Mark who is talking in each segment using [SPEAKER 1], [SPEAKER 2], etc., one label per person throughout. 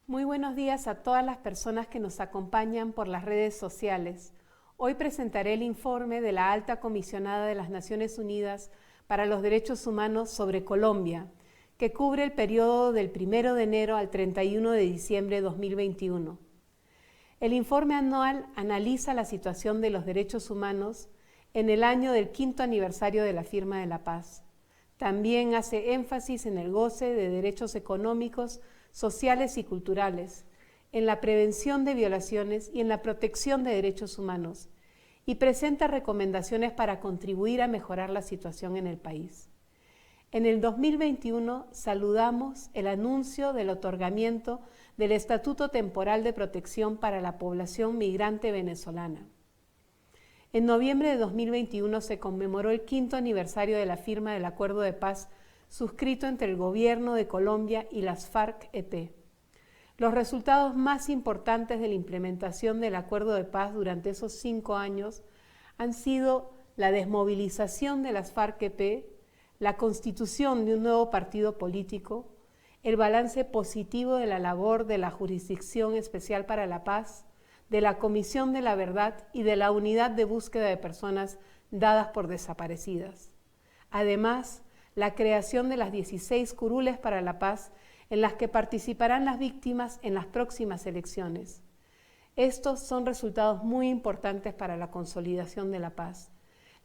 [SPEAKER 1] Muy buenos días a todas las personas que nos acompañan por las redes sociales. Hoy presentaré el informe de la Alta Comisionada de las Naciones Unidas para los Derechos Humanos sobre Colombia, que cubre el periodo del 1 de enero al 31 de diciembre de 2021. El informe anual analiza la situación de los derechos humanos en el año del 5º aniversario de la firma de la paz. También hace énfasis en el goce de derechos económicos, sociales y culturales, en la prevención de violaciones y en la protección de derechos humanos, y presenta recomendaciones para contribuir a mejorar la situación en el país. En el 2021 saludamos el anuncio del otorgamiento del Estatuto Temporal de Protección para la población migrante venezolana. En noviembre de 2021 se conmemoró el 5º aniversario de la firma del Acuerdo de Paz suscrito entre el Gobierno de Colombia y las FARC-EP. Los resultados más importantes de la implementación del Acuerdo de Paz durante esos 5 años han sido la desmovilización de las FARC-EP, la constitución de un nuevo partido político, el balance positivo de la labor de la Jurisdicción Especial para la Paz, de la Comisión de la Verdad y de la Unidad de Búsqueda de Personas dadas por desaparecidas. Además, la creación de las 16 curules para la paz en las que participarán las víctimas en las próximas elecciones. Estos son resultados muy importantes para la consolidación de la paz.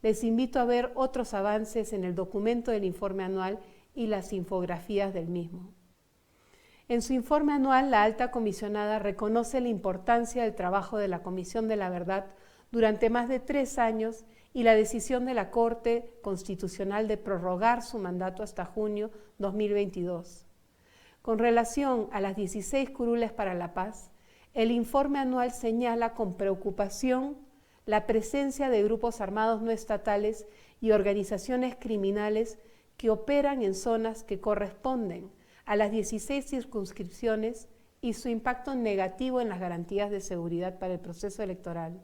[SPEAKER 1] Les invito a ver otros avances en el documento del informe anual y las infografías del mismo. En su informe anual, la Alta Comisionada reconoce la importancia del trabajo de la Comisión de la Verdad durante más de 3 años y la decisión de la Corte Constitucional de prorrogar su mandato hasta junio 2022. Con relación a las 16 curules para la paz, el informe anual señala con preocupación la presencia de grupos armados no estatales y organizaciones criminales que operan en zonas que corresponden a las 16 circunscripciones y su impacto negativo en las garantías de seguridad para el proceso electoral.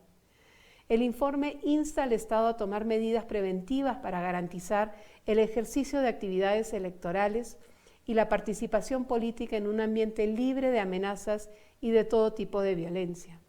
[SPEAKER 1] El informe insta al Estado a tomar medidas preventivas para garantizar el ejercicio de actividades electorales y la participación política en un ambiente libre de amenazas y de todo tipo de violencia.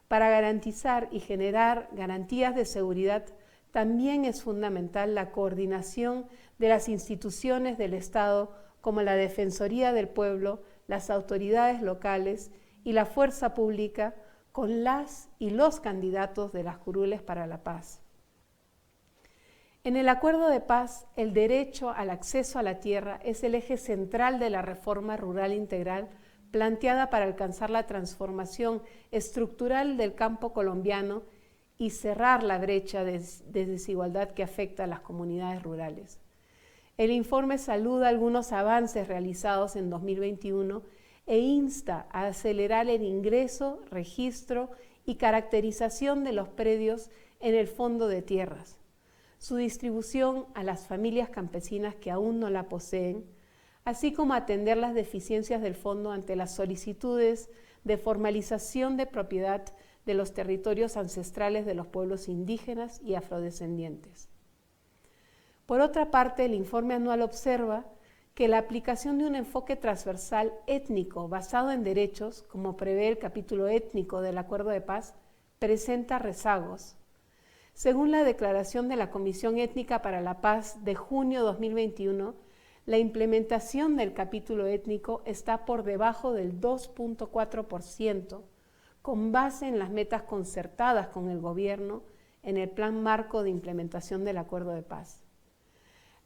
[SPEAKER 1] Para garantizar y generar garantías de seguridad, también es fundamental la coordinación de las instituciones del Estado como la Defensoría del Pueblo, las autoridades locales y la fuerza pública con las y los candidatos de las curules para la paz. En el Acuerdo de Paz, el derecho al acceso a la tierra es el eje central de la reforma rural integral planteada para alcanzar la transformación estructural del campo colombiano y cerrar la brecha de desigualdad que afecta a las comunidades rurales. El informe saluda algunos avances realizados en 2021 e insta a acelerar el ingreso, registro y caracterización de los predios en el Fondo de Tierras, su distribución a las familias campesinas que aún no la poseen, así como atender las deficiencias del fondo ante las solicitudes de formalización de propiedad de los territorios ancestrales de los pueblos indígenas y afrodescendientes. Por otra parte, el informe anual observa que la aplicación de un enfoque transversal étnico basado en derechos, como prevé el capítulo étnico del Acuerdo de Paz, presenta rezagos. Según la declaración de la Comisión Étnica para la Paz de junio 2021, la implementación del capítulo étnico está por debajo del 2.4%, con base en las metas concertadas con el gobierno en el Plan Marco de Implementación del Acuerdo de Paz.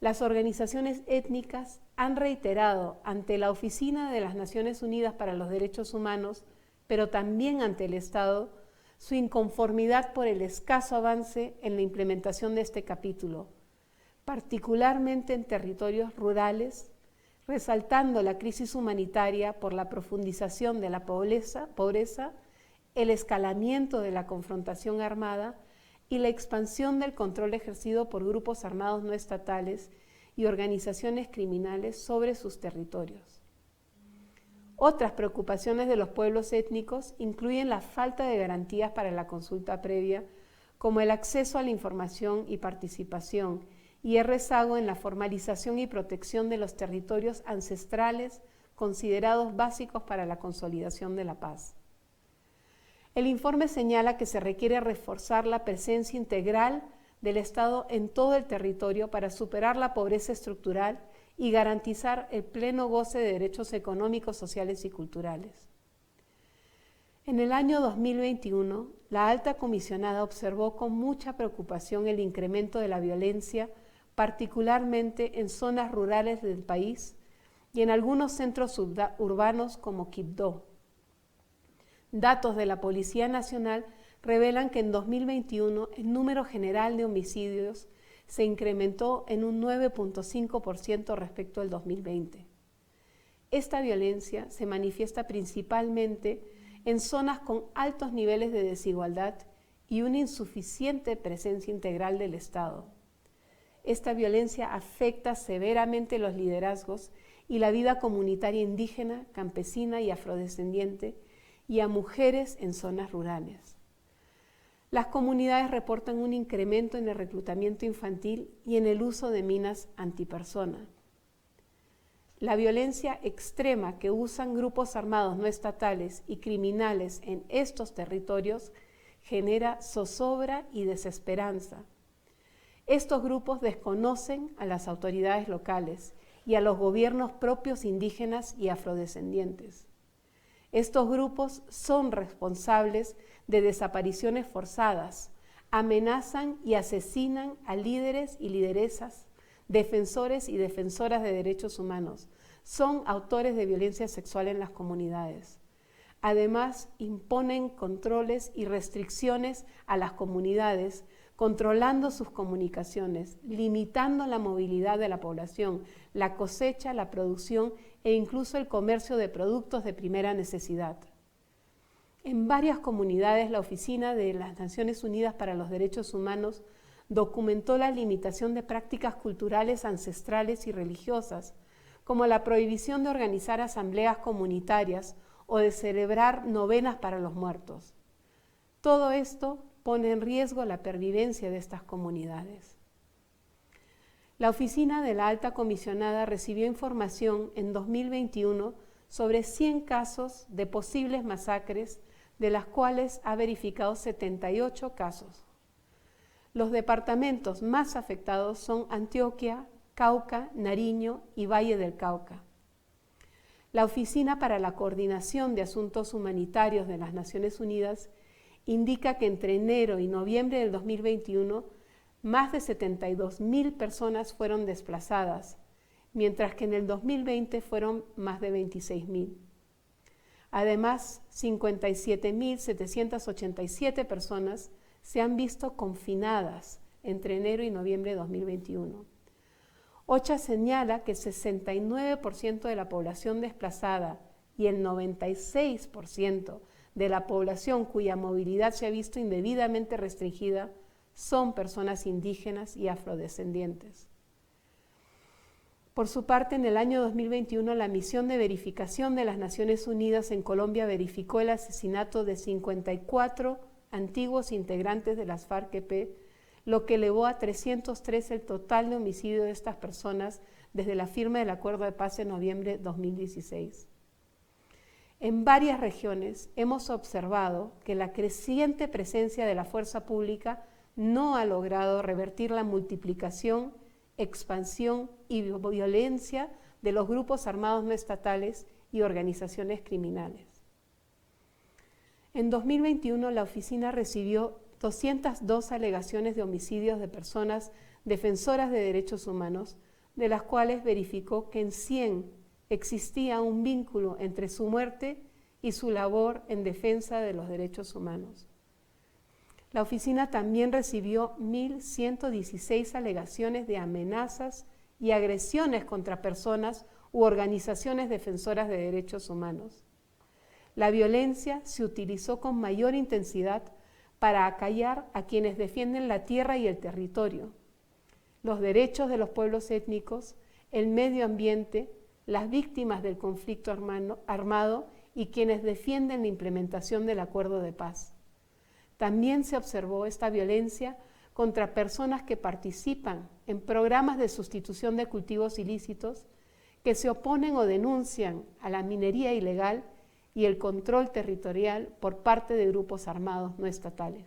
[SPEAKER 1] Las organizaciones étnicas han reiterado ante la Oficina de las Naciones Unidas para los Derechos Humanos, pero también ante el Estado, su inconformidad por el escaso avance en la implementación de este capítulo, particularmente en territorios rurales, resaltando la crisis humanitaria por la profundización de la pobreza, el escalamiento de la confrontación armada y la expansión del control ejercido por grupos armados no estatales y organizaciones criminales sobre sus territorios. Otras preocupaciones de los pueblos étnicos incluyen la falta de garantías para la consulta previa, como el acceso a la información y participación, y el rezago en la formalización y protección de los territorios ancestrales considerados básicos para la consolidación de la paz. El informe señala que se requiere reforzar la presencia integral del Estado en todo el territorio para superar la pobreza estructural y garantizar el pleno goce de derechos económicos, sociales y culturales. En el año 2021, la alta comisionada observó con mucha preocupación el incremento de la violencia, particularmente en zonas rurales del país y en algunos centros urbanos como Quibdó. Datos de la Policía Nacional revelan que en 2021 el número general de homicidios se incrementó en un 9.5% respecto al 2020. Esta violencia se manifiesta principalmente en zonas con altos niveles de desigualdad y una insuficiente presencia integral del Estado. Esta violencia afecta severamente los liderazgos y la vida comunitaria indígena, campesina y afrodescendiente, y a mujeres en zonas rurales. Las comunidades reportan un incremento en el reclutamiento infantil y en el uso de minas antipersona. La violencia extrema que usan grupos armados no estatales y criminales en estos territorios genera zozobra y desesperanza. Estos grupos desconocen a las autoridades locales y a los gobiernos propios indígenas y afrodescendientes. Estos grupos son responsables de desapariciones forzadas, amenazan y asesinan a líderes y lideresas, defensores y defensoras de derechos humanos. Son autores de violencia sexual en las comunidades. Además, imponen controles y restricciones a las comunidades, controlando sus comunicaciones, limitando la movilidad de la población, la cosecha, la producción e incluso el comercio de productos de primera necesidad. En varias comunidades, la Oficina de las Naciones Unidas para los Derechos Humanos documentó la limitación de prácticas culturales ancestrales y religiosas, como la prohibición de organizar asambleas comunitarias o de celebrar novenas para los muertos. Todo esto pone en riesgo la pervivencia de estas comunidades. La Oficina de la Alta Comisionada recibió información en 2021 sobre 100 casos de posibles masacres, de las cuales ha verificado 78 casos. Los departamentos más afectados son Antioquia, Cauca, Nariño y Valle del Cauca. La Oficina para la Coordinación de Asuntos Humanitarios de las Naciones Unidas indica que entre enero y noviembre del 2021, más de 72.000 personas fueron desplazadas, mientras que en el 2020 fueron más de 26.000. Además, 57.787 personas se han visto confinadas entre enero y noviembre de 2021. OCHA señala que el 69% de la población desplazada y el 96% de la población cuya movilidad se ha visto indebidamente restringida son personas indígenas y afrodescendientes. Por su parte, en el año 2021, la misión de verificación de las Naciones Unidas en Colombia verificó el asesinato de 54 antiguos integrantes de las FARC-EP, lo que elevó a 303 el total de homicidio de estas personas desde la firma del Acuerdo de Paz en noviembre de 2016. En varias regiones hemos observado que la creciente presencia de la fuerza pública no ha logrado revertir la multiplicación, expansión y violencia de los grupos armados no estatales y organizaciones criminales. En 2021, la oficina recibió 202 alegaciones de homicidios de personas defensoras de derechos humanos, de las cuales verificó que en 100 existía un vínculo entre su muerte y su labor en defensa de los derechos humanos. La oficina también recibió 1.116 alegaciones de amenazas y agresiones contra personas u organizaciones defensoras de derechos humanos. La violencia se utilizó con mayor intensidad para acallar a quienes defienden la tierra y el territorio, los derechos de los pueblos étnicos, el medio ambiente, las víctimas del conflicto armado y quienes defienden la implementación del acuerdo de paz. También se observó esta violencia contra personas que participan en programas de sustitución de cultivos ilícitos, que se oponen o denuncian a la minería ilegal y el control territorial por parte de grupos armados no estatales.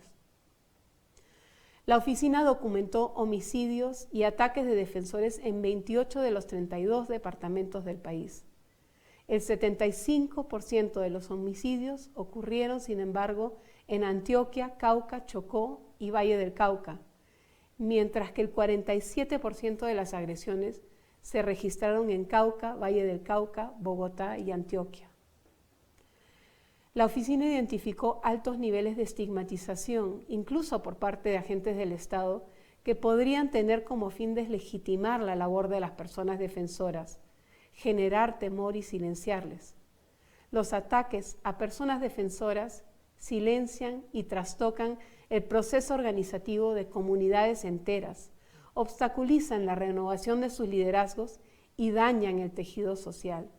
[SPEAKER 1] La oficina documentó homicidios y ataques de defensores en 28 de los 32 departamentos del país. El 75% de los homicidios ocurrieron, sin embargo, en Antioquia, Cauca, Chocó y Valle del Cauca, mientras que el 47% de las agresiones se registraron en Cauca, Valle del Cauca, Bogotá y Antioquia. La oficina identificó altos niveles de estigmatización, incluso por parte de agentes del Estado, que podrían tener como fin deslegitimar la labor de las personas defensoras, generar temor y silenciarles. Los ataques a personas defensoras silencian y trastocan el proceso organizativo de comunidades enteras, obstaculizan la renovación de sus liderazgos y dañan el tejido social.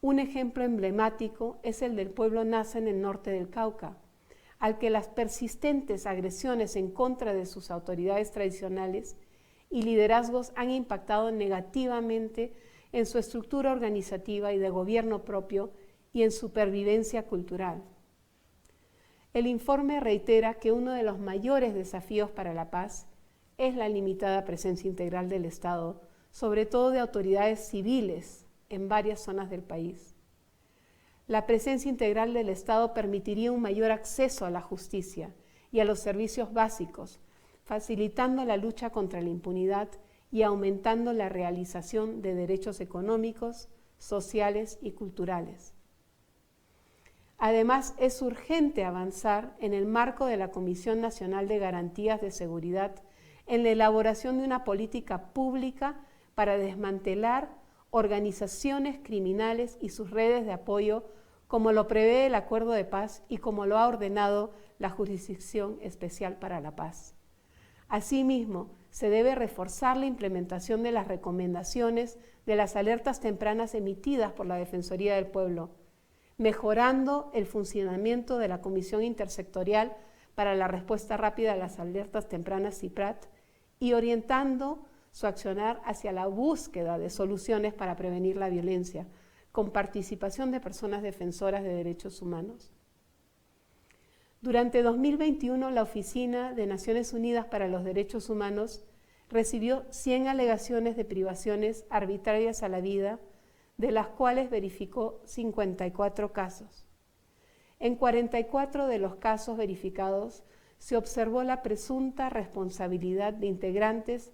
[SPEAKER 1] Un ejemplo emblemático es el del pueblo Nasa en el norte del Cauca, al que las persistentes agresiones en contra de sus autoridades tradicionales y liderazgos han impactado negativamente en su estructura organizativa y de gobierno propio y en su pervivencia cultural. El informe reitera que uno de los mayores desafíos para la paz es la limitada presencia integral del Estado, sobre todo de autoridades civiles en varias zonas del país. La presencia integral del Estado permitiría un mayor acceso a la justicia y a los servicios básicos, facilitando la lucha contra la impunidad y aumentando la realización de derechos económicos, sociales y culturales. Además, es urgente avanzar en el marco de la Comisión Nacional de Garantías de Seguridad en la elaboración de una política pública para desmantelar organizaciones criminales y sus redes de apoyo, como lo prevé el Acuerdo de Paz y como lo ha ordenado la Jurisdicción Especial para la Paz. Asimismo, se debe reforzar la implementación de las recomendaciones de las alertas tempranas emitidas por la Defensoría del Pueblo, mejorando el funcionamiento de la Comisión Intersectorial para la Respuesta Rápida a las Alertas Tempranas CIPRAT y orientando su accionar hacia la búsqueda de soluciones para prevenir la violencia, con participación de personas defensoras de derechos humanos. Durante 2021, la Oficina de Naciones Unidas para los Derechos Humanos recibió 100 alegaciones de privaciones arbitrarias a la vida, de las cuales verificó 54 casos. En 44 de los casos verificados se observó la presunta responsabilidad de integrantes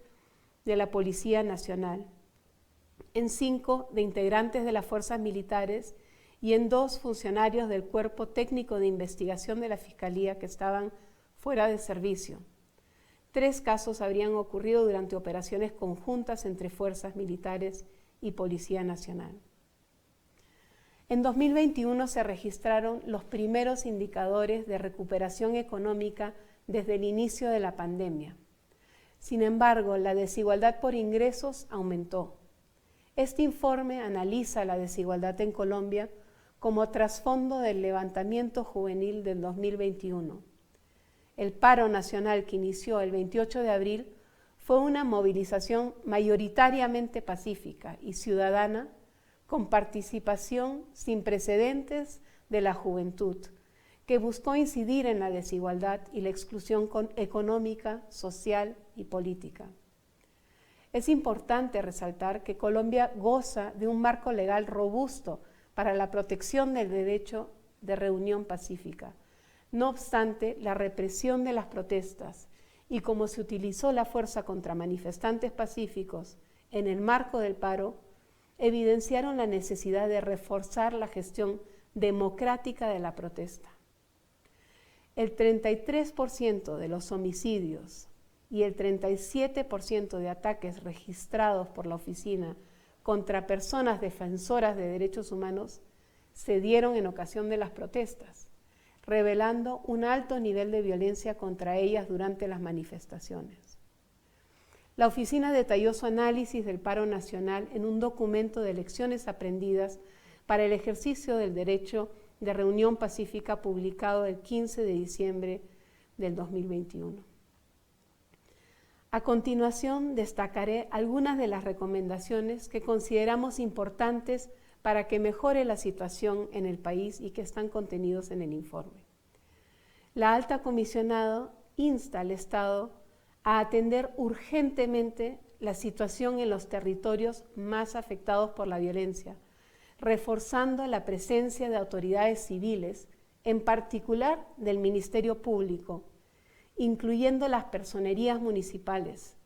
[SPEAKER 1] de la Policía Nacional, en 5 de integrantes de las fuerzas militares y en 2 funcionarios del Cuerpo Técnico de Investigación de la Fiscalía que estaban fuera de servicio. 3 casos habrían ocurrido durante operaciones conjuntas entre fuerzas militares y Policía Nacional. En 2021 se registraron los primeros indicadores de recuperación económica desde el inicio de la pandemia. Sin embargo, la desigualdad por ingresos aumentó. Este informe analiza la desigualdad en Colombia como trasfondo del levantamiento juvenil del 2021. El paro nacional que inició el 28 de abril fue una movilización mayoritariamente pacífica y ciudadana con participación sin precedentes de la juventud, que buscó incidir en la desigualdad y la exclusión económica, social y política. Es importante resaltar que Colombia goza de un marco legal robusto para la protección del derecho de reunión pacífica. No obstante, la represión de las protestas y cómo se utilizó la fuerza contra manifestantes pacíficos en el marco del paro, evidenciaron la necesidad de reforzar la gestión democrática de la protesta. El 33% de los homicidios y el 37% de ataques registrados por la oficina contra personas defensoras de derechos humanos se dieron en ocasión de las protestas, revelando un alto nivel de violencia contra ellas durante las manifestaciones. La oficina detalló su análisis del paro nacional en un documento de lecciones aprendidas para el ejercicio del derecho de reunión pacífica publicado el 15 de diciembre del 2021. A continuación, destacaré algunas de las recomendaciones que consideramos importantes para que mejore la situación en el país y que están contenidos en el informe. La alta comisionada insta al Estado a atender urgentemente la situación en los territorios más afectados por la violencia, reforzando la presencia de autoridades civiles, en particular del Ministerio Público, incluyendo las personerías municipales,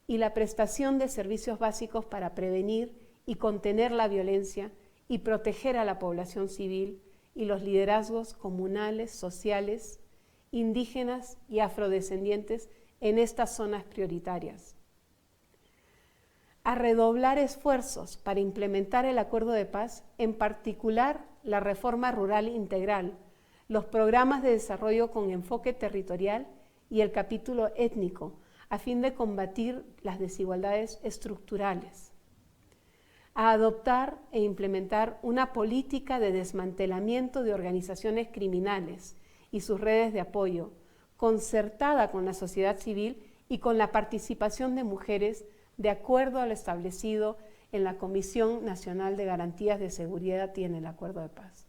[SPEAKER 1] y la prestación de servicios básicos para prevenir y contener la violencia y proteger a la población civil y los liderazgos comunales, sociales, indígenas y afrodescendientes en estas zonas prioritarias. A redoblar esfuerzos para implementar el acuerdo de paz, en particular la reforma rural integral, los programas de desarrollo con enfoque territorial y el capítulo étnico, a fin de combatir las desigualdades estructurales. A adoptar e implementar una política de desmantelamiento de organizaciones criminales y sus redes de apoyo, concertada con la sociedad civil y con la participación de mujeres, de acuerdo a lo establecido en la Comisión Nacional de Garantías de Seguridad y en el Acuerdo de Paz.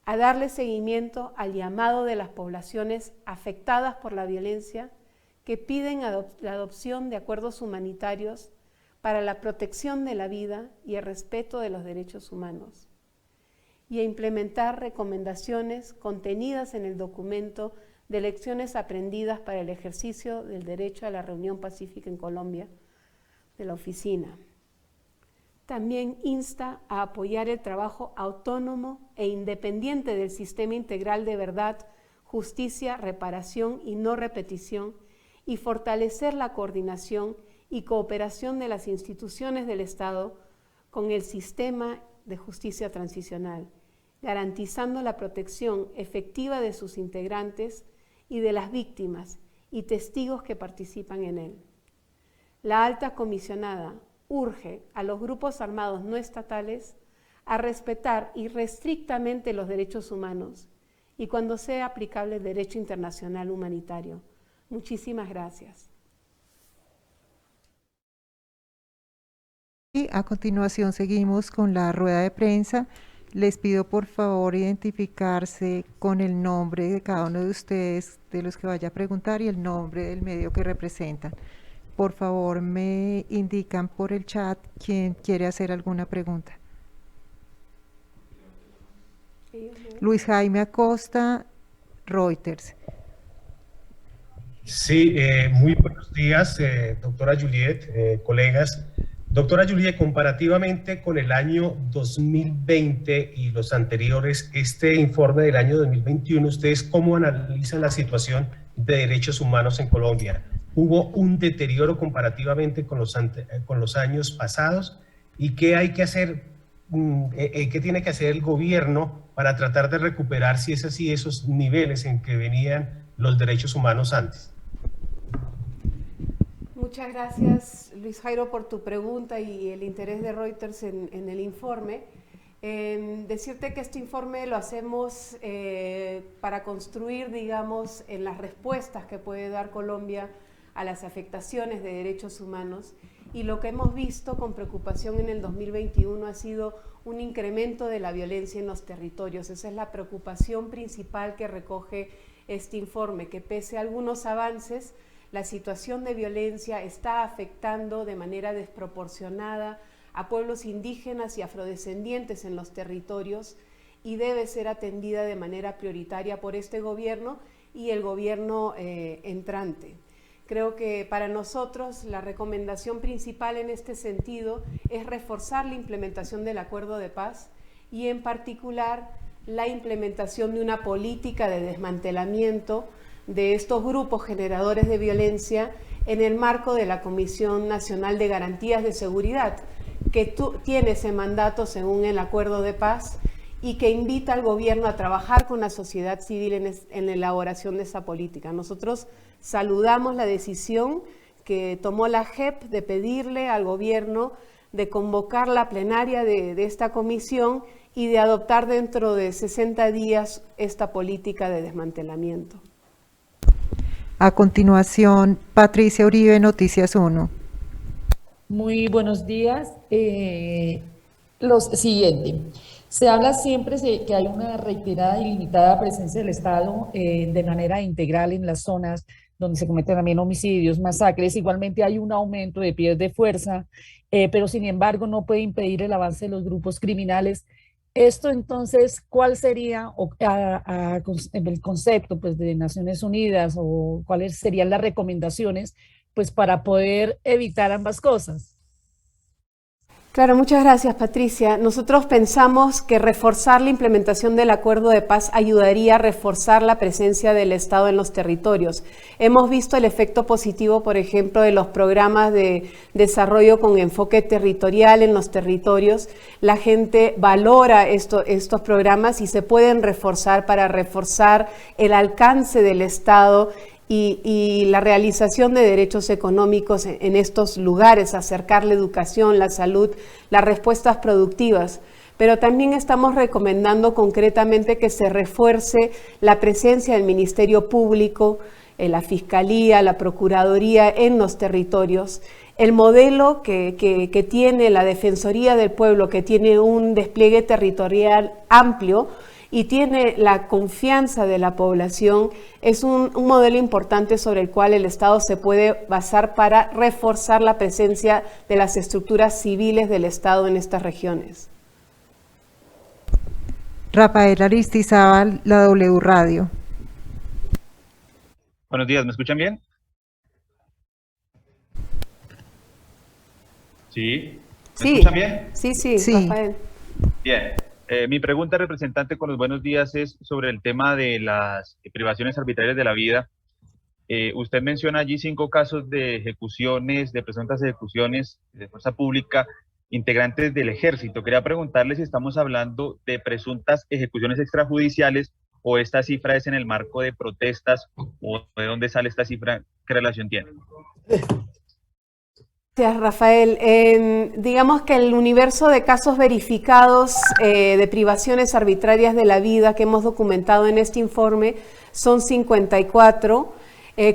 [SPEAKER 1] A darle seguimiento al llamado de las poblaciones afectadas por la violencia que piden la adopción de acuerdos humanitarios para la protección de la vida y el respeto de los derechos humanos, y a implementar recomendaciones contenidas en el documento de lecciones aprendidas para el ejercicio del derecho a la reunión pacífica en Colombia de la oficina. También insta a apoyar el trabajo autónomo e independiente del sistema integral de verdad, justicia, reparación y no repetición, y fortalecer la coordinación y cooperación de las instituciones del Estado con el sistema de justicia transicional, garantizando la protección efectiva de sus integrantes y de las víctimas y testigos que participan en él. La alta comisionada urge a los grupos armados no estatales a respetar irrestrictamente los derechos humanos y cuando sea aplicable el derecho internacional humanitario. Muchísimas gracias.
[SPEAKER 2] Y a continuación seguimos con la rueda de prensa. Les pido por favor identificarse con el nombre de cada uno de ustedes, de los que vaya a preguntar, y el nombre del medio que representan. Por favor, me indican por el chat quién quiere hacer alguna pregunta. Luis Jaime Acosta, Reuters.
[SPEAKER 3] Sí, muy buenos días, doctora Juliet, colegas. Doctora Juliet, comparativamente con el año 2020 y los anteriores, este informe del año 2021, ¿ustedes cómo analizan la situación de derechos humanos en Colombia? ¿Hubo un deterioro comparativamente con los años pasados? ¿Y qué hay que hacer, qué tiene que hacer el gobierno para tratar de recuperar, si es así, esos niveles en que venían los derechos humanos antes?
[SPEAKER 1] Muchas gracias, Luis Jairo, por tu pregunta y el interés de Reuters en el informe. Decirte que este informe lo hacemos para construir, digamos, en las respuestas que puede dar Colombia a las afectaciones de derechos humanos, y lo que hemos visto con preocupación en el 2021 ha sido un incremento de la violencia en los territorios. Esa es la preocupación principal que recoge este informe, que pese a algunos avances, la situación de violencia está afectando de manera desproporcionada a pueblos indígenas y afrodescendientes en los territorios y debe ser atendida de manera prioritaria por este gobierno y el gobierno entrante. Creo que para nosotros la recomendación principal en este sentido es reforzar la implementación del acuerdo de paz y en particular la implementación de una política de desmantelamiento de estos grupos generadores de violencia en el marco de la Comisión Nacional de Garantías de Seguridad, que tiene ese mandato según el acuerdo de paz y que invita al gobierno a trabajar con la sociedad civil en la elaboración de esa política. Nosotros saludamos la decisión que tomó la JEP de pedirle al gobierno de convocar la plenaria de esta comisión y de adoptar dentro de 60 días esta política de desmantelamiento.
[SPEAKER 2] A continuación, Patricia Uribe, Noticias 1.
[SPEAKER 4] Muy buenos días. Siguiente. Se habla siempre de que hay una reiterada y limitada presencia del Estado de manera integral en las zonas donde se cometen también homicidios, masacres. Igualmente hay un aumento de pies de fuerza, pero sin embargo no puede impedir el avance de los grupos criminales. Esto entonces, ¿cuál sería el concepto pues, de Naciones Unidas o cuáles serían las recomendaciones pues, para poder evitar ambas cosas?
[SPEAKER 1] Claro, muchas gracias, Patricia. Nosotros pensamos que reforzar la implementación del acuerdo de paz ayudaría a reforzar la presencia del Estado en los territorios. Hemos visto el efecto positivo, por ejemplo, de los programas de desarrollo con enfoque territorial en los territorios. La gente valora estos programas y se pueden reforzar para reforzar el alcance del Estado y la realización de derechos económicos en estos lugares, acercar la educación, la salud, las respuestas productivas. Pero también estamos recomendando concretamente que se refuerce la presencia del Ministerio Público, la Fiscalía, la Procuraduría en los territorios. El modelo que tiene la Defensoría del Pueblo, que tiene un despliegue territorial amplio, y tiene la confianza de la población, es un modelo importante sobre el cual el Estado se puede basar para reforzar la presencia de las estructuras civiles del Estado en estas regiones.
[SPEAKER 2] Rafael Aristizábal, la W Radio.
[SPEAKER 5] Buenos días, ¿me escuchan bien? ¿Sí? ¿Me escuchan bien?
[SPEAKER 1] Sí, Rafael.
[SPEAKER 5] Bien. Mi pregunta, representante, con los buenos días, es sobre el tema de las privaciones arbitrarias de la vida. Usted menciona allí 5 casos de ejecuciones, de presuntas ejecuciones de fuerza pública, integrantes del ejército. Quería preguntarle si estamos hablando de presuntas ejecuciones extrajudiciales o esta cifra es en el marco de protestas o de dónde sale esta cifra, ¿qué relación tiene?
[SPEAKER 1] Gracias, Rafael. Digamos que el universo de casos verificados de privaciones arbitrarias de la vida que hemos documentado en este informe son 54.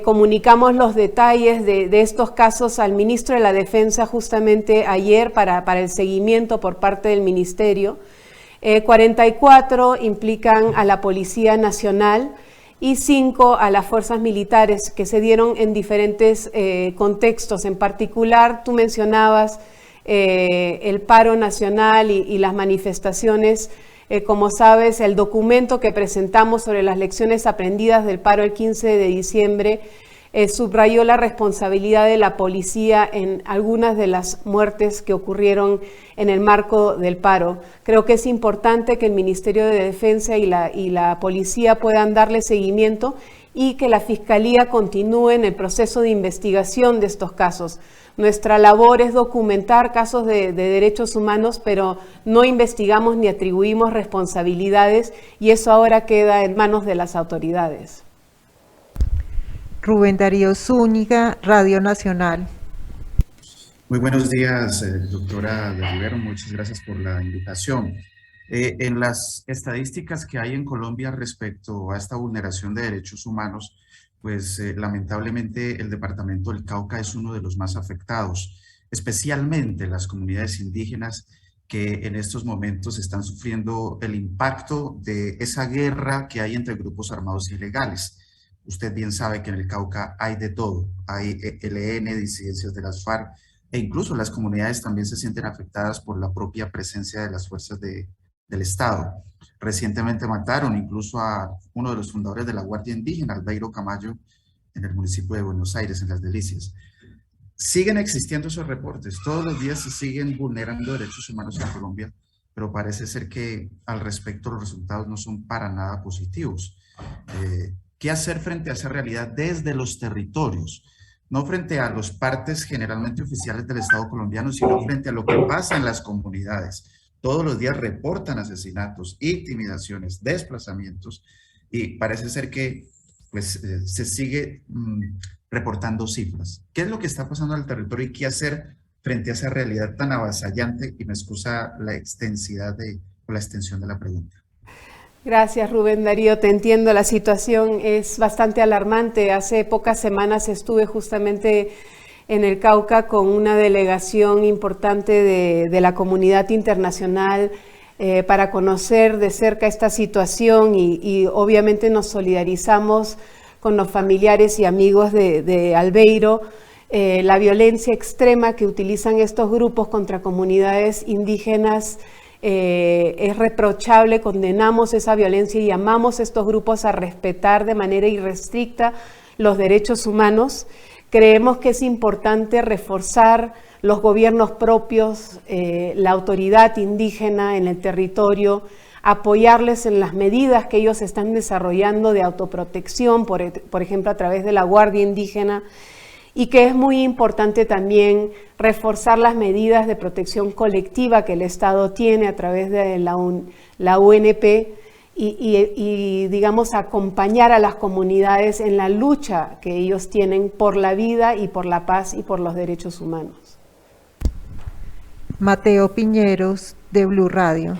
[SPEAKER 1] Comunicamos los detalles de estos casos al ministro de la Defensa justamente ayer para el seguimiento por parte del ministerio. 44 implican a la Policía Nacional y 5 a las fuerzas militares que se dieron en diferentes contextos. En particular, tú mencionabas el paro nacional y las manifestaciones. Como sabes, el documento que presentamos sobre las lecciones aprendidas del paro el 15 de diciembre subrayó la responsabilidad de la policía en algunas de las muertes que ocurrieron en el marco del paro. Creo que es importante que el Ministerio de Defensa y la policía puedan darle seguimiento y que la Fiscalía continúe en el proceso de investigación de estos casos. Nuestra labor es documentar casos de derechos humanos, pero no investigamos ni atribuimos responsabilidades y eso ahora queda en manos de las autoridades.
[SPEAKER 2] Rubén Darío Zúñiga, Radio Nacional.
[SPEAKER 6] Muy buenos días, doctora de Rivero, muchas gracias por la invitación. En las estadísticas que hay en Colombia respecto a esta vulneración de derechos humanos, pues lamentablemente el departamento del Cauca es uno de los más afectados, especialmente las comunidades indígenas que en estos momentos están sufriendo el impacto de esa guerra que hay entre grupos armados ilegales. Usted bien sabe que en el Cauca hay de todo, hay ELN, disidencias de las FARC, e incluso las comunidades también se sienten afectadas por la propia presencia de las fuerzas del Estado. Recientemente mataron incluso a uno de los fundadores de la Guardia Indígena, Albeiro Camayo, en el municipio de Buenos Aires, en Las Delicias. Siguen existiendo esos reportes, todos los días se siguen vulnerando derechos humanos en Colombia, pero parece ser que al respecto los resultados no son para nada positivos. ¿Qué hacer frente a esa realidad desde los territorios? No frente a los partes generalmente oficiales del Estado colombiano, sino frente a lo que pasa en las comunidades. Todos los días reportan asesinatos, intimidaciones, desplazamientos, y parece ser que pues, se sigue reportando cifras. ¿Qué es lo que está pasando en el territorio y qué hacer frente a esa realidad tan avasallante? Y me excusa la extensión de la pregunta.
[SPEAKER 1] Gracias, Rubén Darío. Te entiendo, la situación es bastante alarmante. Hace pocas semanas estuve justamente en el Cauca con una delegación importante de la comunidad internacional para conocer de cerca esta situación y obviamente nos solidarizamos con los familiares y amigos de Albeiro. La violencia extrema que utilizan estos grupos contra comunidades indígenas es reprochable, condenamos esa violencia y llamamos a estos grupos a respetar de manera irrestricta los derechos humanos. Creemos que es importante reforzar los gobiernos propios, la autoridad indígena en el territorio, apoyarles en las medidas que ellos están desarrollando de autoprotección, por ejemplo, a través de la Guardia Indígena, y que es muy importante también reforzar las medidas de protección colectiva que el Estado tiene a través de la UNP y digamos, acompañar a las comunidades en la lucha que ellos tienen por la vida y por la paz y por los derechos humanos.
[SPEAKER 2] Mateo Piñeros, de Blue Radio.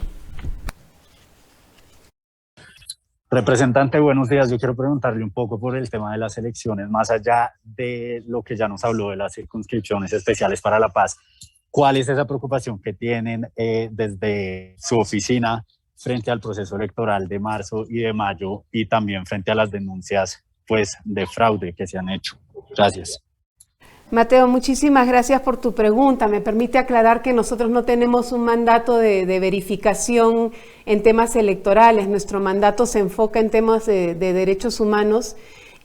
[SPEAKER 7] Representante, buenos días. Yo quiero preguntarle un poco por el tema de las elecciones, más allá de lo que ya nos habló de las circunscripciones especiales para la paz. ¿Cuál es esa preocupación que tienen desde su oficina frente al proceso electoral de marzo y de mayo y también frente a las denuncias pues, de fraude que se han hecho? Gracias.
[SPEAKER 1] Mateo, muchísimas gracias por tu pregunta. Me permite aclarar que nosotros no tenemos un mandato de verificación en temas electorales. Nuestro mandato se enfoca en temas de derechos humanos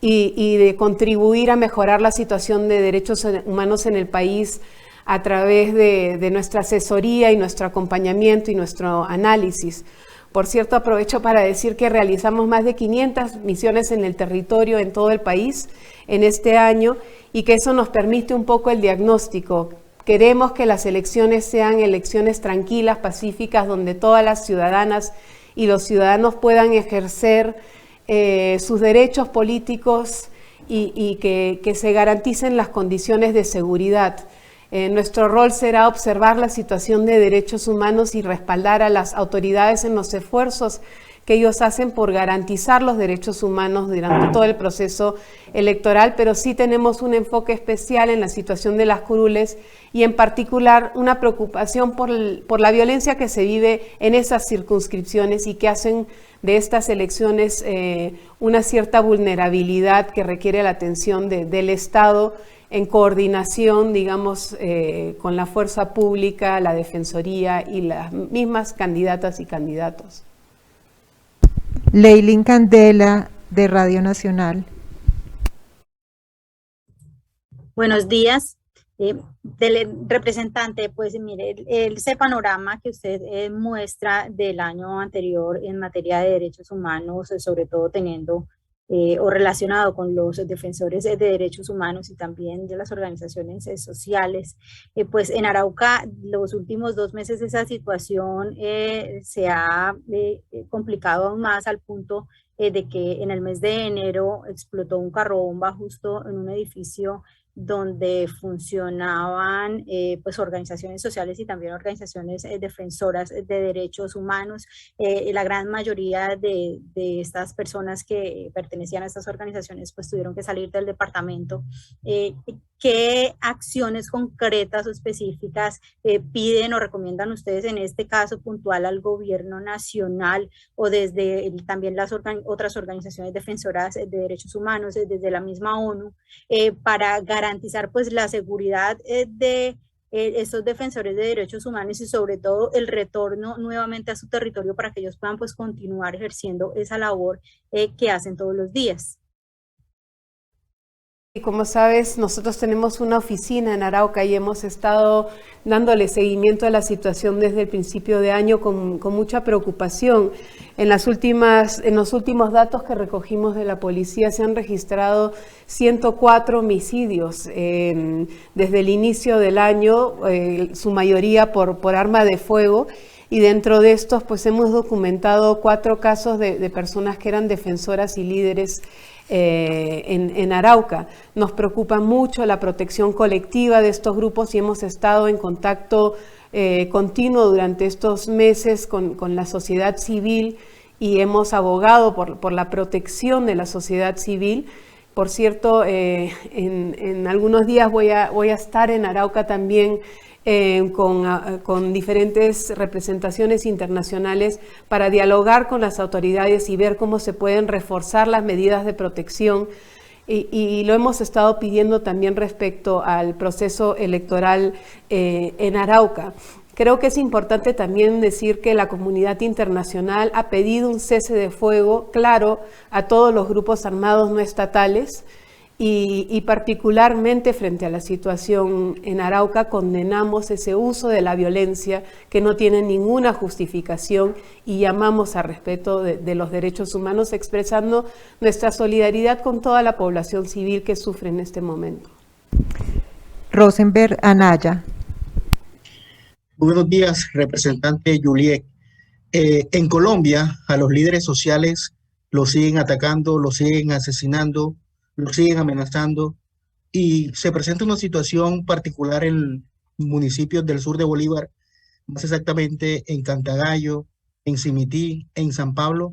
[SPEAKER 1] y de contribuir a mejorar la situación de derechos humanos en el país a través de nuestra asesoría y nuestro acompañamiento y nuestro análisis. Por cierto, aprovecho para decir que realizamos más de 500 misiones en el territorio en todo el país en este año y que eso nos permite un poco el diagnóstico. Queremos que las elecciones sean elecciones tranquilas, pacíficas, donde todas las ciudadanas y los ciudadanos puedan ejercer sus derechos políticos y que se garanticen las condiciones de seguridad. Nuestro rol será observar la situación de derechos humanos y respaldar a las autoridades en los esfuerzos que ellos hacen por garantizar los derechos humanos durante todo el proceso electoral, pero sí tenemos un enfoque especial en la situación de las curules y en particular una preocupación por la violencia que se vive en esas circunscripciones y que hacen de estas elecciones una cierta vulnerabilidad que requiere la atención del Estado en coordinación, digamos, con la fuerza pública, la Defensoría y las mismas candidatas y candidatos.
[SPEAKER 2] Leilín Candela, de Radio Nacional.
[SPEAKER 8] Buenos días. Representante, pues mire, ese panorama que usted muestra del año anterior en materia de derechos humanos, sobre todo teniendo o relacionado con los defensores de derechos humanos y también de las organizaciones sociales, pues en Arauca los últimos 2 meses esa situación se ha complicado aún más al punto de que en el mes de enero explotó un carro bomba justo en un edificio donde funcionaban pues organizaciones sociales y también organizaciones defensoras de derechos humanos. La gran mayoría de estas personas que pertenecían a estas organizaciones pues tuvieron que salir del departamento. ¿Qué acciones concretas o específicas piden o recomiendan ustedes en este caso puntual al gobierno nacional o desde también las otras organizaciones defensoras de derechos humanos, desde la misma ONU, para garantizar pues la seguridad de estos defensores de derechos humanos y sobre todo el retorno nuevamente a su territorio para que ellos puedan pues continuar ejerciendo esa labor que hacen todos los días?
[SPEAKER 1] Y como sabes, nosotros tenemos una oficina en Arauca y hemos estado dándole seguimiento a la situación desde el principio de año con mucha preocupación. En los últimos datos que recogimos de la policía se han registrado 104 homicidios desde el inicio del año, su mayoría por arma de fuego. Y dentro de estos pues hemos documentado 4 casos de personas que eran defensoras y líderes en Arauca. Nos preocupa mucho la protección colectiva de estos grupos y hemos estado en contacto continuo durante estos meses con la sociedad civil y hemos abogado por la protección de la sociedad civil. Por cierto, en algunos días voy a estar en Arauca también con diferentes representaciones internacionales para dialogar con las autoridades y ver cómo se pueden reforzar las medidas de protección. Y lo hemos estado pidiendo también respecto al proceso electoral en Arauca. Creo que es importante también decir que la comunidad internacional ha pedido un cese de fuego claro a todos los grupos armados no estatales y particularmente frente a la situación en Arauca condenamos ese uso de la violencia que no tiene ninguna justificación y llamamos a respeto de los derechos humanos expresando nuestra solidaridad con toda la población civil que sufre en este momento.
[SPEAKER 2] Rosenberg Anaya.
[SPEAKER 9] Buenos días, representante Juliet. En Colombia, a los líderes sociales los siguen atacando, los siguen asesinando, los siguen amenazando y se presenta una situación particular en municipios del sur de Bolívar, más exactamente en Cantagallo, en Simití, en San Pablo,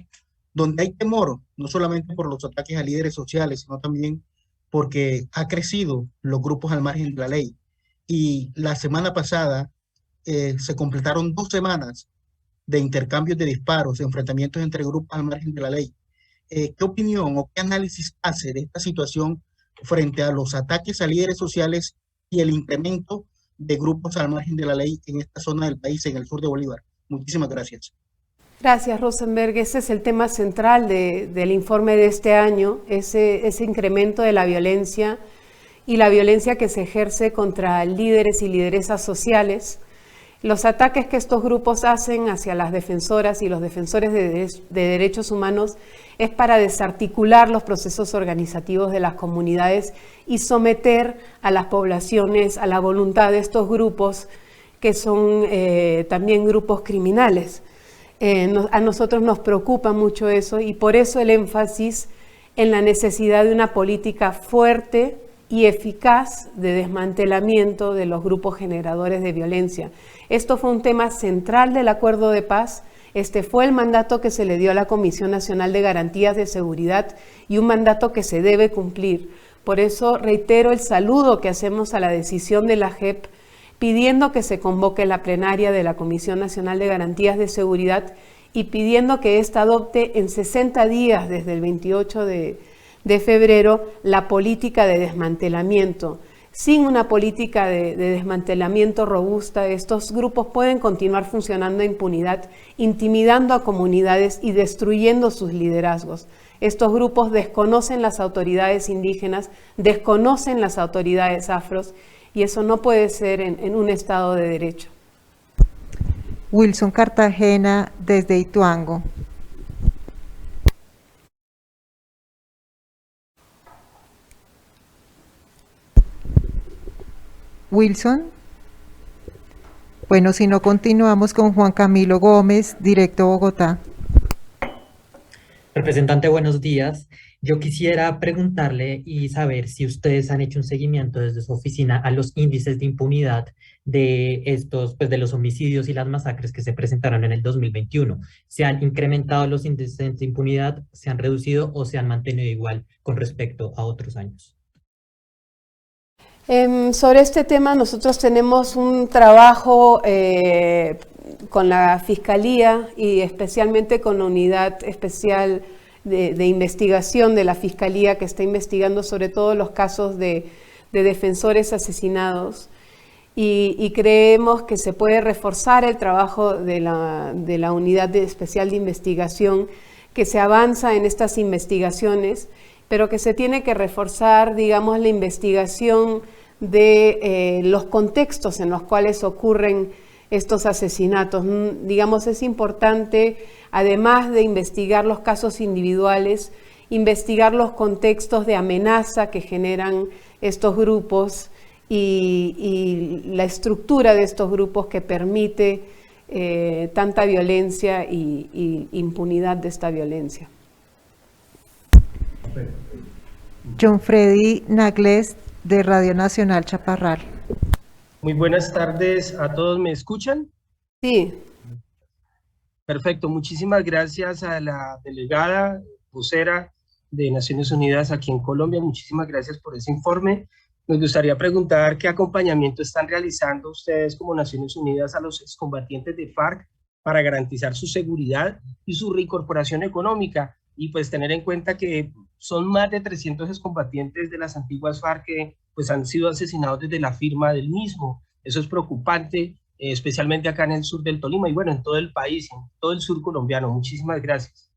[SPEAKER 9] donde hay temor, no solamente por los ataques a líderes sociales, sino también porque ha crecido los grupos al margen de la ley. Y la semana pasada se completaron 2 semanas de intercambios de disparos, de enfrentamientos entre grupos al margen de la ley. ¿Qué opinión o qué análisis hace de esta situación frente a los ataques a líderes sociales y el incremento de grupos al margen de la ley en esta zona del país, en el sur de Bolívar? Muchísimas gracias.
[SPEAKER 1] Gracias, Rosenberg. Ese es el tema central del informe de este año, ese incremento de la violencia y la violencia que se ejerce contra líderes y lideresas sociales. Los ataques que estos grupos hacen hacia las defensoras y los defensores de derechos humanos es para desarticular los procesos organizativos de las comunidades y someter a las poblaciones a la voluntad de estos grupos que son también grupos criminales. A nosotros nos preocupa mucho eso y por eso el énfasis en la necesidad de una política fuerte y eficaz de desmantelamiento de los grupos generadores de violencia. Esto fue un tema central del acuerdo de paz. Este fue el mandato que se le dio a la Comisión Nacional de Garantías de Seguridad y un mandato que se debe cumplir. Por eso reitero el saludo que hacemos a la decisión de la JEP pidiendo que se convoque la plenaria de la Comisión Nacional de Garantías de Seguridad y pidiendo que ésta adopte en 60 días desde el 28 de febrero la política de desmantelamiento. Sin una política de desmantelamiento robusta, estos grupos pueden continuar funcionando a impunidad, intimidando a comunidades y destruyendo sus liderazgos. Estos grupos desconocen las autoridades indígenas, desconocen las autoridades afros, y eso no puede ser en un Estado de Derecho.
[SPEAKER 2] Wilson Cartagena, desde Ituango. Wilson. Bueno, si no, continuamos con Juan Camilo Gómez, directo Bogotá.
[SPEAKER 10] Representante, buenos días. Yo quisiera preguntarle y saber si ustedes han hecho un seguimiento desde su oficina a los índices de impunidad de estos, pues de los homicidios y las masacres que se presentaron en el 2021. ¿Se han incrementado los índices de impunidad, se han reducido o se han mantenido igual con respecto a otros años?
[SPEAKER 1] Sobre este tema nosotros tenemos un trabajo con la Fiscalía y especialmente con la Unidad Especial de Investigación de la Fiscalía que está investigando sobre todo los casos de defensores asesinados y creemos que se puede reforzar el trabajo de la Unidad Especial de Investigación, que se avanza en estas investigaciones, pero que se tiene que reforzar, digamos, la investigación de los contextos en los cuales ocurren estos asesinatos. Digamos, es importante, además de investigar los casos individuales, investigar los contextos de amenaza que generan estos grupos y la estructura de estos grupos que permite tanta violencia y impunidad de esta violencia.
[SPEAKER 2] John Freddy Nagles, de Radio Nacional Chaparral.
[SPEAKER 11] Muy buenas tardes a todos, ¿me escuchan?
[SPEAKER 1] Sí.
[SPEAKER 11] Perfecto, muchísimas gracias a la delegada, vocera de Naciones Unidas aquí en Colombia, muchísimas gracias por ese informe. Nos gustaría preguntar qué acompañamiento están realizando ustedes como Naciones Unidas a los excombatientes de FARC para garantizar su seguridad y su reincorporación económica, y pues tener en cuenta que son más de 300 excombatientes de las antiguas FARC que pues han sido asesinados desde la firma del mismo. Eso es preocupante, especialmente acá en el sur del Tolima y bueno, en todo el país, en todo el sur colombiano. Muchísimas gracias.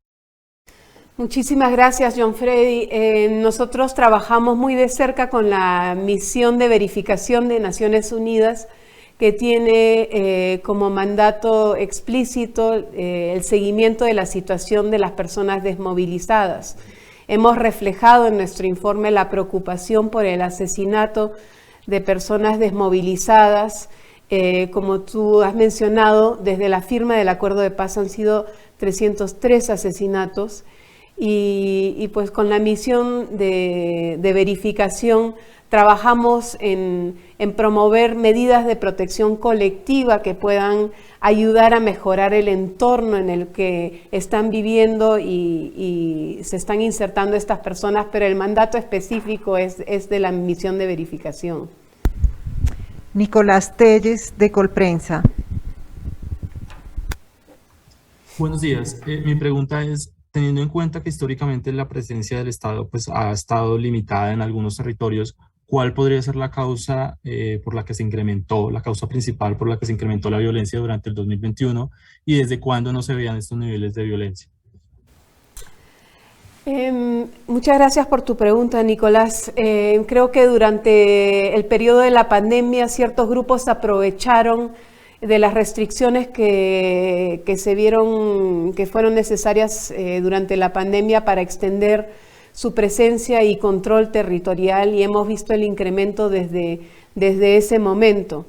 [SPEAKER 1] Muchísimas gracias, John Freddy. Nosotros trabajamos muy de cerca con la misión de verificación de Naciones Unidas, que tiene como mandato explícito el seguimiento de la situación de las personas desmovilizadas. Hemos reflejado en nuestro informe la preocupación por el asesinato de personas desmovilizadas. Como tú has mencionado, desde la firma del Acuerdo de Paz han sido 303 asesinatos y pues con la misión de verificación trabajamos en promover medidas de protección colectiva que puedan ayudar a mejorar el entorno en el que están viviendo y se están insertando estas personas, pero el mandato específico es de la misión de verificación.
[SPEAKER 2] Nicolás Telles, de Colprensa.
[SPEAKER 12] Buenos días. Mi pregunta es, teniendo en cuenta que históricamente la presencia del Estado pues, ha estado limitada en algunos territorios, ¿cuál podría ser la causa por la que se incrementó, la causa principal por la que se incrementó la violencia durante el 2021 y desde cuándo no se veían estos niveles de violencia?
[SPEAKER 1] Muchas gracias por tu pregunta, Nicolás. Creo que durante el periodo de la pandemia ciertos grupos aprovecharon de las restricciones que se vieron que fueron necesarias durante la pandemia para extender su presencia y control territorial, y hemos visto el incremento desde ese momento.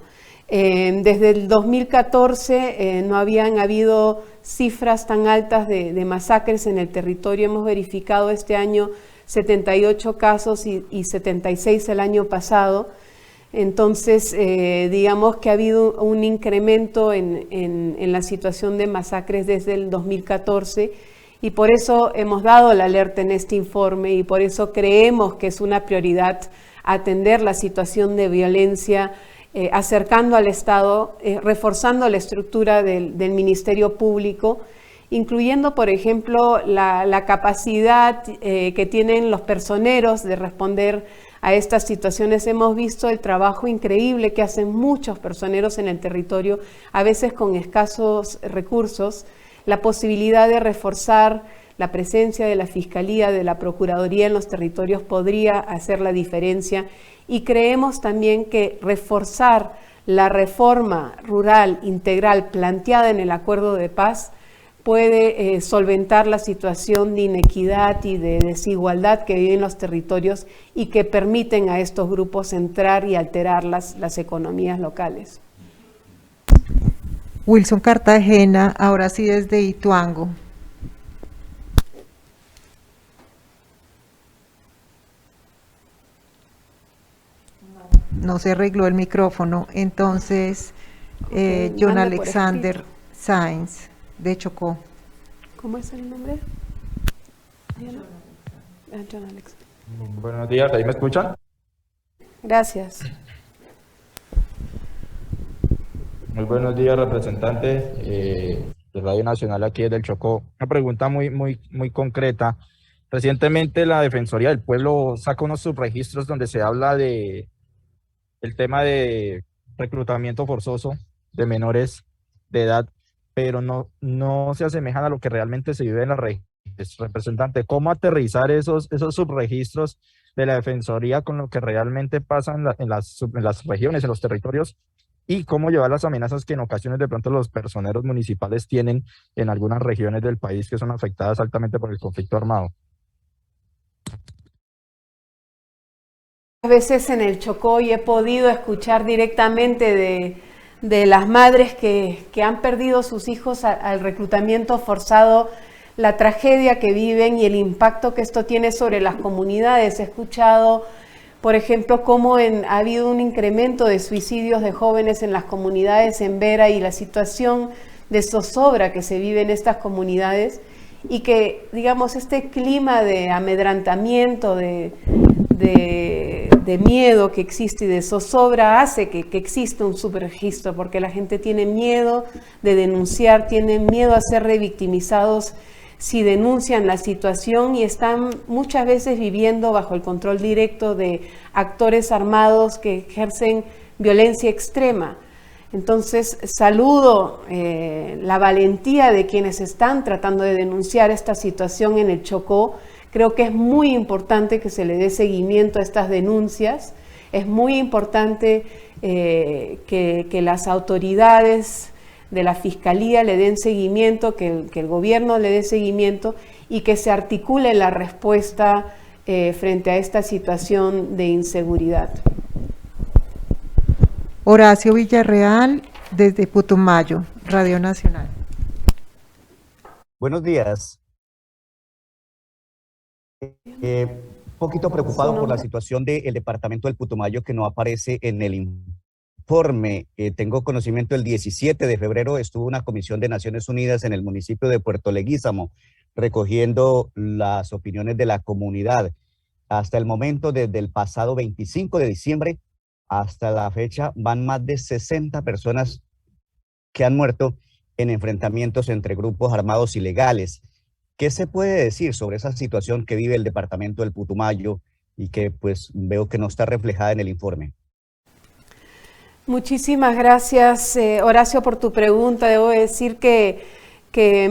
[SPEAKER 1] Desde el 2014 no habían habido cifras tan altas de masacres en el territorio. Hemos verificado este año 78 casos y 76 el año pasado. Entonces, digamos que ha habido un incremento en la situación de masacres desde el 2014 y por eso hemos dado la alerta en este informe y por eso creemos que es una prioridad atender la situación de violencia, acercando al Estado, reforzando la estructura del Ministerio Público, incluyendo, por ejemplo, la capacidad que tienen los personeros de responder a estas situaciones. Hemos visto el trabajo increíble que hacen muchos personeros en el territorio, a veces con escasos recursos. La posibilidad de reforzar la presencia de la Fiscalía, de la Procuraduría en los territorios podría hacer la diferencia, y creemos también que reforzar la reforma rural integral planteada en el Acuerdo de Paz puede solventar la situación de inequidad y de desigualdad que viven los territorios y que permiten a estos grupos entrar y alterar las economías locales.
[SPEAKER 2] Wilson Cartagena, ahora sí desde Ituango. No se arregló el micrófono, entonces John Alexander Sáenz, de Chocó.
[SPEAKER 1] ¿Cómo es el nombre? John Alexander.
[SPEAKER 13] Buenos días, ¿ahí me escuchan?
[SPEAKER 1] Gracias.
[SPEAKER 13] Muy buenos días, representante de Radio Nacional aquí desde el Chocó. Una pregunta muy concreta. Recientemente la Defensoría del Pueblo saca unos subregistros donde se habla de el tema de reclutamiento forzoso de menores de edad, pero no se asemejan a lo que realmente se vive en la región. Representante, ¿cómo aterrizar esos subregistros de la Defensoría con lo que realmente pasa en las regiones, en los territorios? Y cómo llevar las amenazas que en ocasiones de pronto los personeros municipales tienen en algunas regiones del país que son afectadas altamente por el conflicto armado.
[SPEAKER 1] A veces en el Chocó y he podido escuchar directamente de las madres que han perdido sus hijos al reclutamiento forzado, la tragedia que viven y el impacto que esto tiene sobre las comunidades. He escuchado, por ejemplo, cómo ha habido un incremento de suicidios de jóvenes en las comunidades en Vera, y la situación de zozobra que se vive en estas comunidades y que, digamos, este clima de amedrentamiento, de miedo que existe y de zozobra hace que exista un subregistro, porque la gente tiene miedo de denunciar, tiene miedo a ser revictimizados si denuncian la situación y están muchas veces viviendo bajo el control directo de actores armados que ejercen violencia extrema. Entonces, saludo la valentía de quienes están tratando de denunciar esta situación en el Chocó. Creo que es muy importante que se le dé seguimiento a estas denuncias. Es muy importante que las autoridades de la Fiscalía le den seguimiento, que el gobierno le dé seguimiento y que se articule la respuesta frente a esta situación de inseguridad.
[SPEAKER 2] Horacio Villarreal, desde Putumayo, Radio Nacional.
[SPEAKER 14] Buenos días. Poquito preocupado por la situación del departamento del Putumayo que no aparece en el informe. Tengo conocimiento, el 17 de febrero estuvo una comisión de Naciones Unidas en el municipio de Puerto Leguízamo recogiendo las opiniones de la comunidad. Hasta el momento, desde el pasado 25 de diciembre, hasta la fecha van más de 60 personas que han muerto en enfrentamientos entre grupos armados ilegales. ¿Qué se puede decir sobre esa situación que vive el departamento del Putumayo y que pues veo que no está reflejada en el informe?
[SPEAKER 1] Muchísimas gracias, Horacio, por tu pregunta. Debo decir que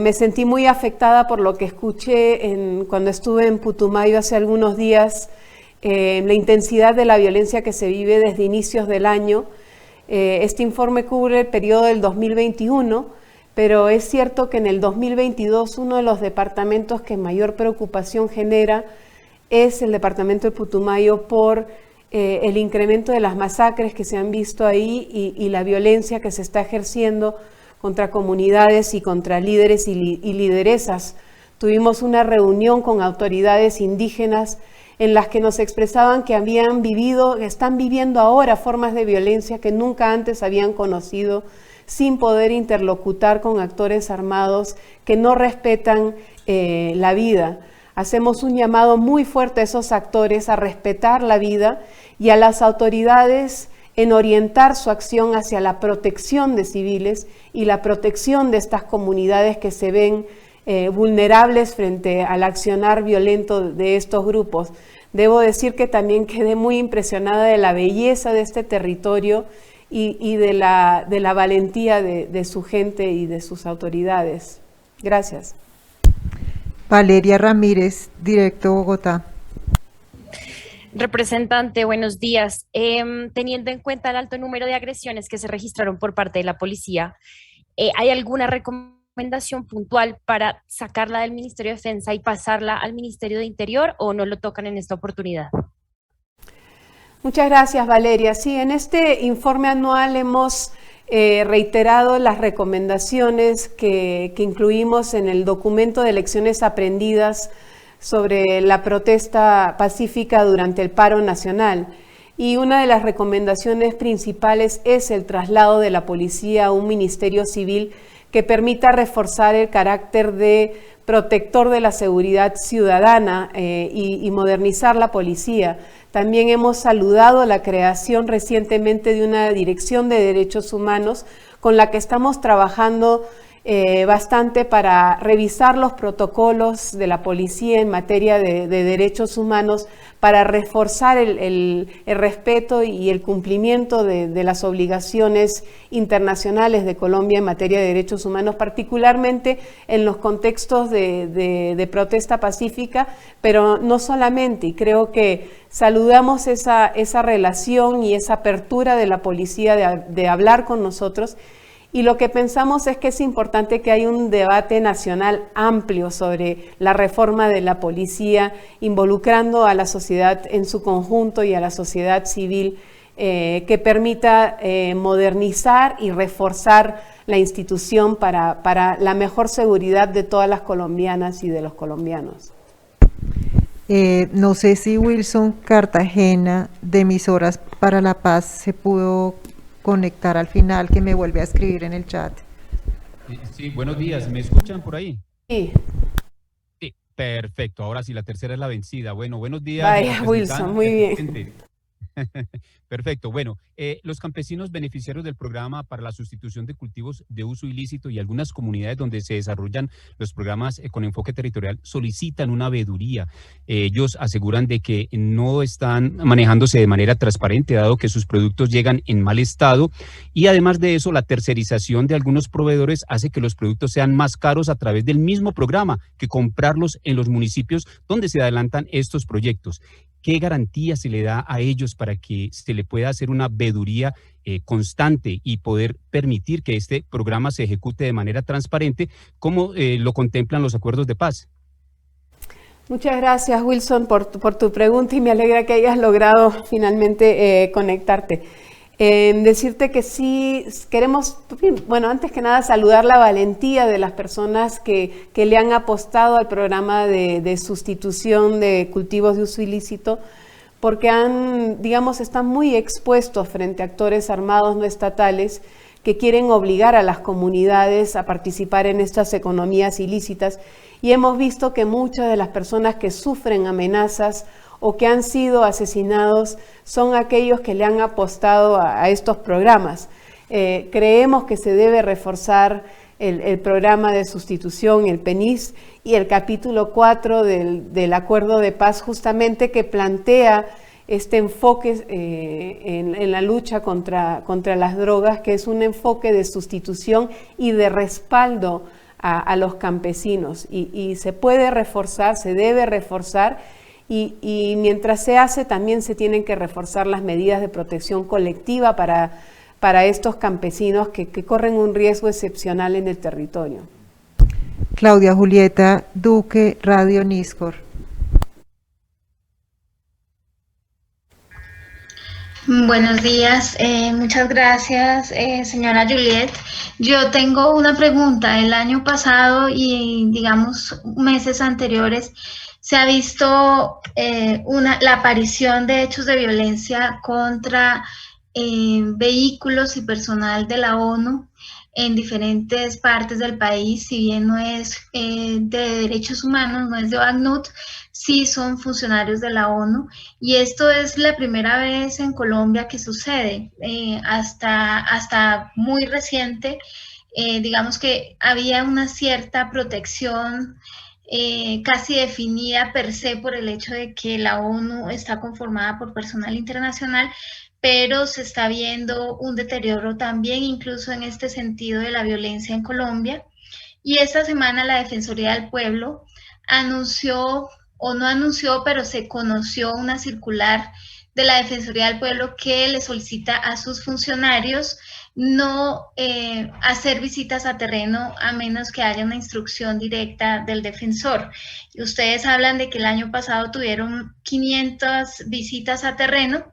[SPEAKER 1] me sentí muy afectada por lo que escuché cuando estuve en Putumayo hace algunos días. La intensidad de la violencia que se vive desde inicios del año. Este informe cubre el periodo del 2021, pero es cierto que en el 2022 uno de los departamentos que mayor preocupación genera es el departamento de Putumayo por el incremento de las masacres que se han visto ahí y la violencia que se está ejerciendo contra comunidades y contra líderes y lideresas. Tuvimos una reunión con autoridades indígenas en las que nos expresaban que están viviendo ahora formas de violencia que nunca antes habían conocido, sin poder interlocutar con actores armados que no respetan la vida. Hacemos un llamado muy fuerte a esos actores a respetar la vida y a las autoridades en orientar su acción hacia la protección de civiles y la protección de estas comunidades que se ven vulnerables frente al accionar violento de estos grupos. Debo decir que también quedé muy impresionada de la belleza de este territorio y de la valentía de su gente y de sus autoridades. Gracias.
[SPEAKER 2] Valeria Ramírez, directo Bogotá.
[SPEAKER 15] Representante, buenos días. Teniendo en cuenta el alto número de agresiones que se registraron por parte de la policía, ¿hay alguna recomendación puntual para sacarla del Ministerio de Defensa y pasarla al Ministerio de Interior o no lo tocan en esta oportunidad?
[SPEAKER 1] Muchas gracias, Valeria. Sí, en este informe anual hemos reiterado las recomendaciones que incluimos en el documento de lecciones aprendidas sobre la protesta pacífica durante el paro nacional. Y una de las recomendaciones principales es el traslado de la policía a un ministerio civil que permita reforzar el carácter de protector de la seguridad ciudadana y modernizar la policía. También hemos saludado la creación recientemente de una Dirección de Derechos Humanos con la que estamos trabajando bastante para revisar los protocolos de la policía en materia de derechos humanos, para reforzar el respeto y el cumplimiento de las obligaciones internacionales de Colombia en materia de derechos humanos, particularmente en los contextos de protesta pacífica, pero no solamente. Y creo que saludamos esa relación y esa apertura de la policía de hablar con nosotros. Y lo que pensamos es que es importante que haya un debate nacional amplio sobre la reforma de la policía, involucrando a la sociedad en su conjunto y a la sociedad civil, que permita modernizar y reforzar la institución para la mejor seguridad de todas las colombianas y de los colombianos.
[SPEAKER 2] No sé si Wilson Cartagena, de Emisoras para la Paz, se pudo conectar al final, que me vuelve a escribir en el chat.
[SPEAKER 16] Sí, buenos días. ¿Me escuchan por ahí?
[SPEAKER 1] Sí.
[SPEAKER 16] Sí, perfecto. Ahora sí, la tercera es la vencida. Bueno, buenos días.
[SPEAKER 1] Vaya, Wilson, muy bien.
[SPEAKER 16] Perfecto. Bueno, los campesinos beneficiarios del programa para la sustitución de cultivos de uso ilícito y algunas comunidades donde se desarrollan los programas con enfoque territorial solicitan una veeduría. Ellos aseguran de que no están manejándose de manera transparente, dado que sus productos llegan en mal estado, y además de eso, la tercerización de algunos proveedores hace que los productos sean más caros a través del mismo programa que comprarlos en los municipios donde se adelantan estos proyectos. ¿Qué garantía se le da a ellos para que se le pueda hacer una veeduría constante y poder permitir que este programa se ejecute de manera transparente, como lo contemplan los acuerdos de paz?
[SPEAKER 1] Muchas gracias, Wilson, por tu pregunta, y me alegra que hayas logrado finalmente conectarte. Decirte que sí queremos, bueno, antes que nada saludar la valentía de las personas que le han apostado al programa de sustitución de cultivos de uso ilícito, porque están muy expuestos frente a actores armados no estatales que quieren obligar a las comunidades a participar en estas economías ilícitas, y hemos visto que muchas de las personas que sufren amenazas o que han sido asesinados son aquellos que le han apostado a estos programas. Creemos que se debe reforzar el programa de sustitución, el PENIS, y el capítulo 4 del Acuerdo de Paz, justamente que plantea este enfoque en la lucha contra las drogas, que es un enfoque de sustitución y de respaldo a los campesinos. Y se puede reforzar, se debe reforzar, y mientras se hace, también se tienen que reforzar las medidas de protección colectiva para estos campesinos que corren un riesgo excepcional en el territorio.
[SPEAKER 2] Claudia Julieta Duque, Radio Niscor.
[SPEAKER 17] Buenos días, muchas gracias, señora Juliet. Yo tengo una pregunta. El año pasado y digamos meses anteriores se ha visto la aparición de hechos de violencia contra vehículos y personal de la ONU en diferentes partes del país. Si bien no es de derechos humanos, no es de ACNUD, sí son funcionarios de la ONU, y esto es la primera vez en Colombia que sucede. Hasta muy reciente, digamos que había una cierta protección casi definida per se por el hecho de que la ONU está conformada por personal internacional, pero se está viendo un deterioro también, incluso en este sentido, de la violencia en Colombia. Y esta semana la Defensoría del Pueblo anunció, o no anunció, pero se conoció una circular de la Defensoría del Pueblo que le solicita a sus funcionarios no hacer visitas a terreno a menos que haya una instrucción directa del defensor. Y ustedes hablan de que el año pasado tuvieron 500 visitas a terreno.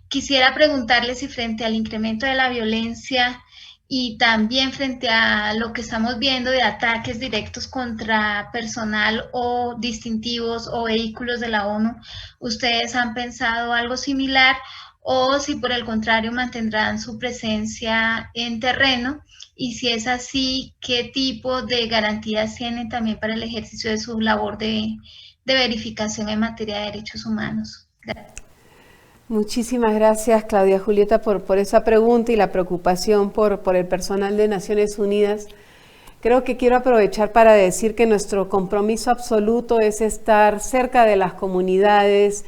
[SPEAKER 17] Quisiera preguntarles si frente al incremento de la violencia y también frente a lo que estamos viendo de ataques directos contra personal o distintivos o vehículos de la ONU, ¿ustedes han pensado algo similar, o si por el contrario mantendrán su presencia en terreno? Y si es así, ¿qué tipo de garantías tienen también para el ejercicio de su labor de verificación en materia de derechos humanos? Gracias.
[SPEAKER 1] Muchísimas gracias, Claudia Julieta, por esa pregunta y la preocupación por el personal de Naciones Unidas. Creo que quiero aprovechar para decir que nuestro compromiso absoluto es estar cerca de las comunidades,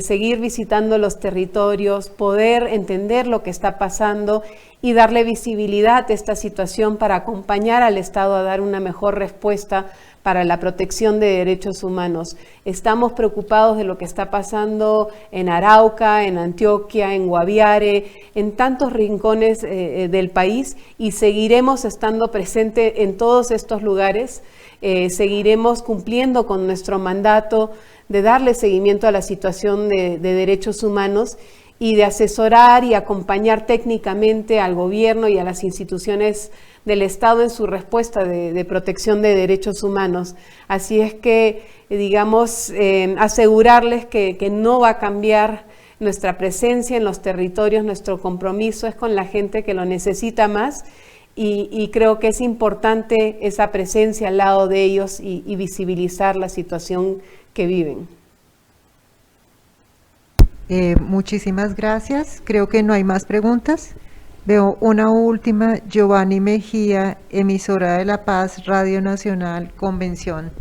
[SPEAKER 1] seguir visitando los territorios, poder entender lo que está pasando y darle visibilidad a esta situación para acompañar al Estado a dar una mejor respuesta para la protección de derechos humanos. Estamos preocupados de lo que está pasando en Arauca, en Antioquia, en Guaviare, en tantos rincones del país, y seguiremos estando presentes en todos estos lugares. Seguiremos cumpliendo con nuestro mandato de darle seguimiento a la situación de derechos humanos y de asesorar y acompañar técnicamente al gobierno y a las instituciones del Estado en su respuesta de protección de derechos humanos. Así es que, digamos, asegurarles que no va a cambiar nuestra presencia en los territorios. Nuestro compromiso es con la gente que lo necesita más, y creo que es importante esa presencia al lado de ellos y visibilizar la situación que viven.
[SPEAKER 2] Muchísimas gracias. Creo que no hay más preguntas. Veo una última, Giovanni Mejía, emisora de La Paz, Radio Nacional, Convención.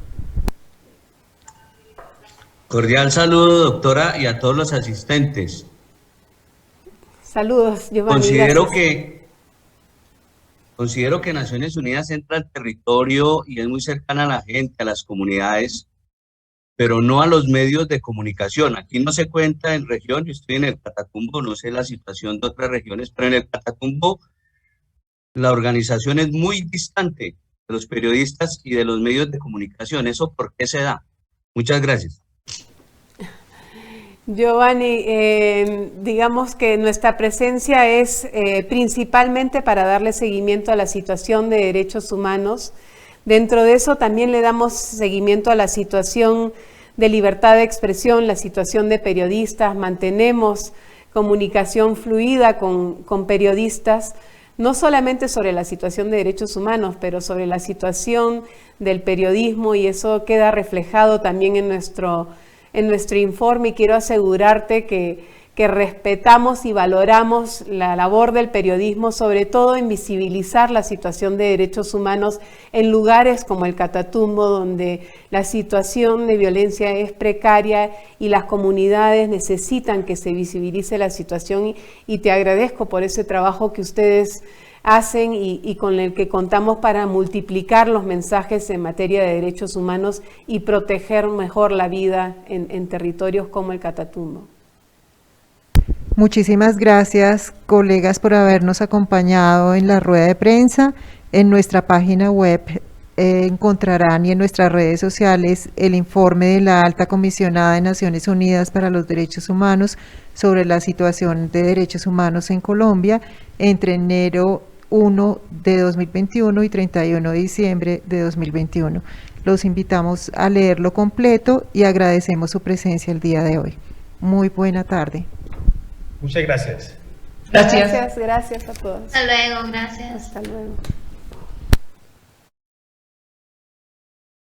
[SPEAKER 18] Cordial saludo, doctora, y a todos los asistentes.
[SPEAKER 1] Saludos, Giovanni.
[SPEAKER 18] Considero que Naciones Unidas entra al territorio y es muy cercana a la gente, a las comunidades, pero no a los medios de comunicación. Aquí no se cuenta en región, yo estoy en el Catatumbo, no sé la situación de otras regiones, pero en el Catatumbo la organización es muy distante de los periodistas y de los medios de comunicación. ¿Eso por qué se da? Muchas gracias.
[SPEAKER 1] Giovanni, digamos que nuestra presencia es principalmente para darle seguimiento a la situación de derechos humanos. Dentro de eso también le damos seguimiento a la situación de libertad de expresión, la situación de periodistas, mantenemos comunicación fluida con periodistas, no solamente sobre la situación de derechos humanos, pero sobre la situación del periodismo, y eso queda reflejado también en nuestro informe, y quiero asegurarte que respetamos y valoramos la labor del periodismo, sobre todo en visibilizar la situación de derechos humanos en lugares como el Catatumbo, donde la situación de violencia es precaria y las comunidades necesitan que se visibilice la situación, y te agradezco por ese trabajo que ustedes hacen y con el que contamos para multiplicar los mensajes en materia de derechos humanos y proteger mejor la vida en territorios como el Catatumbo.
[SPEAKER 2] Muchísimas gracias, colegas, por habernos acompañado en la rueda de prensa. En nuestra página web encontrarán, y en nuestras redes sociales, el informe de la Alta Comisionada de Naciones Unidas para los Derechos Humanos sobre la situación de derechos humanos en Colombia entre enero 1 de 2021 y 31 de diciembre de 2021. Los invitamos a leerlo completo y agradecemos su presencia el día de hoy. Muy buena tarde.
[SPEAKER 3] Muchas gracias.
[SPEAKER 1] Gracias a todos.
[SPEAKER 17] Hasta luego, gracias.
[SPEAKER 1] Hasta luego.